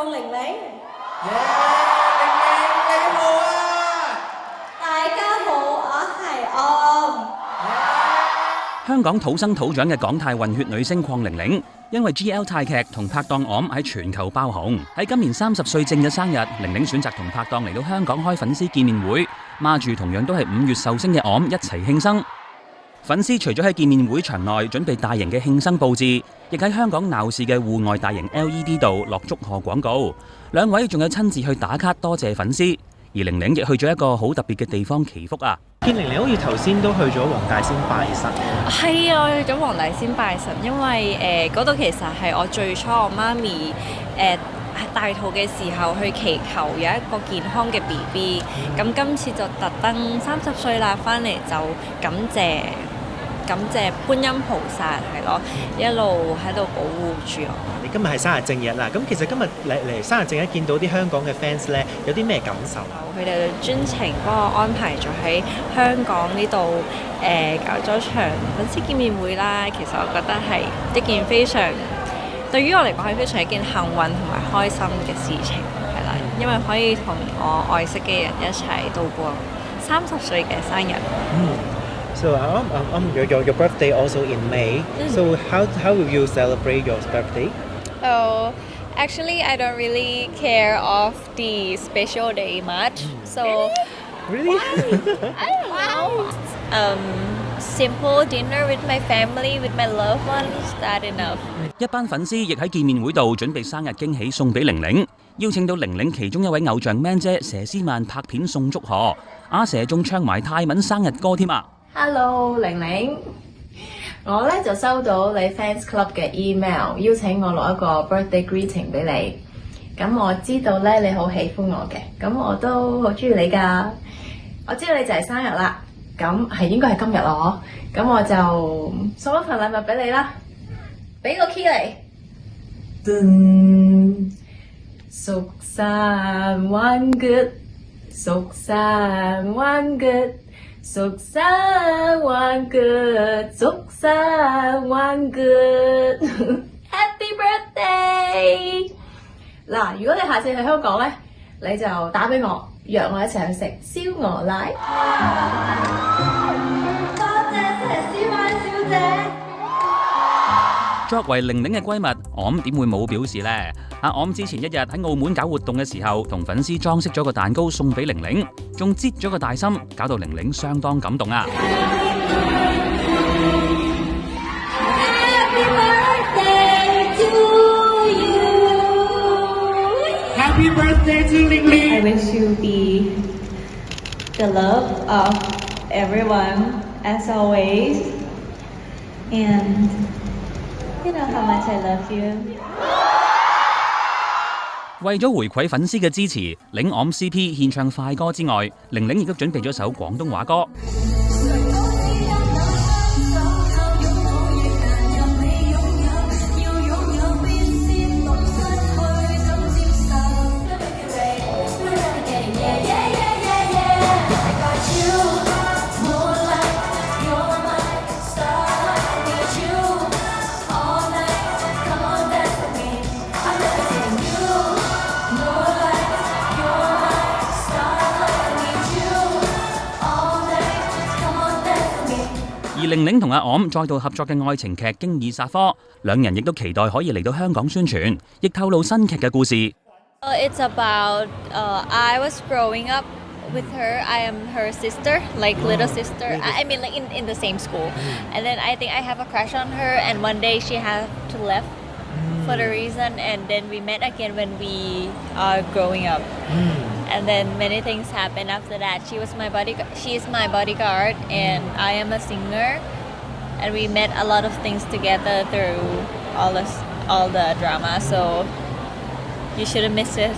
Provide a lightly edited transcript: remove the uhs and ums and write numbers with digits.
況玲玲。耶！玲玲你好啊！大家好，我係安。香港土生土長嘅港泰混血女星鄺玲玲，因為 GL 泰劇同拍檔昂喺全球爆紅。喺今年30歲正嘅生日，玲玲選擇同拍檔嚟到香港開粉絲見面會，孖住同樣都係5月壽星嘅昂一齊慶生。粉絲除咗喺見面會場內準備大型嘅慶生佈置，亦喺香港鬧市嘅戶外大型 LED 度落祝賀廣告。兩位仲有親自去打卡多謝粉絲，而玲玲亦去咗一個好特別嘅地方祈福啊！見玲玲好似頭先都去咗黃大仙拜神。係啊，我去咗黃大仙拜神，因為嗰度其實係我最初我媽咪大肚嘅時候去祈求有一個健康嘅 BB， 咁今次就特登30歲啦，翻嚟就感謝觀音菩薩係咯，一路喺度保護住我。你今日係生日正日啦，咁其實今日嚟生日正日見到啲香港嘅 fans 咧，有啲咩感受？佢哋專程幫我安排咗喺香港呢度搞咗場粉絲見面會啦。其實我覺得係一件非常對於我嚟講係非常一件幸運同埋開心嘅事情，係啦，因為可以同我愛惜嘅人一齊度過30歲嘅生日。So your birthday also in May. So how will you celebrate your birthday? Oh, actually, I don't really care of the special day much. So Really? I don't know. Simple dinner with my family, with my loved ones, that enough. 一班粉絲亦喺見面會度準備生日驚喜送俾玲玲，邀請到玲玲其中一位偶像 Man 姐佘詩曼拍片送祝賀，阿佘仲唱埋泰文生日歌添啊！Hello， 玲玲，我咧就收到你 fans club 嘅 email， 邀請我落一個 birthday greeting 俾你。咁我知道咧你好喜歡我嘅，咁我都好中意你㗎。我知道你就係生日啦，咁係應該係今日咯，咁我就送一份禮物俾你啦。俾個 key 嚟。噔，蜀山玩 good， 蜀山玩 good。蜀山玩 good， 蜀山玩 good，Happy birthday！ 嗱，如果你下次去香港咧，你就打俾我，約我一齊去食燒鵝奶。多謝佘詩曼小姐。作為玲玲嘅閨蜜，昂點會冇表示呢？阿昂之前一日喺澳門搞活動嘅時候，同粉絲裝飾咗個蛋糕送俾玲玲，仲擠咗個大心，搞到玲玲相當感動啊Happy birthday to you！Happy birthday to 玲玲！ I wish you be the love of everyone as always, and you know how much I love you。為咗回饋粉絲嘅支持，領昂 CP 獻唱快歌之外，玲玲亦都準備咗首廣東話歌。而玲玲同阿昂再度合作嘅愛情劇《經已殺科》，兩人亦都期待可以嚟到香港宣傳，亦透露新劇嘅故事。It's about I was growing up with her. I am her sister, like little sister. I mean, like in the same school. And then I think I have a crush on her. And one day she had to left for the reason. And then we met again when we are growing up. And then many things happened after that. She is my bodyguard, and I am a singer. And we met a lot of things together through all the drama. So you shouldn't miss it.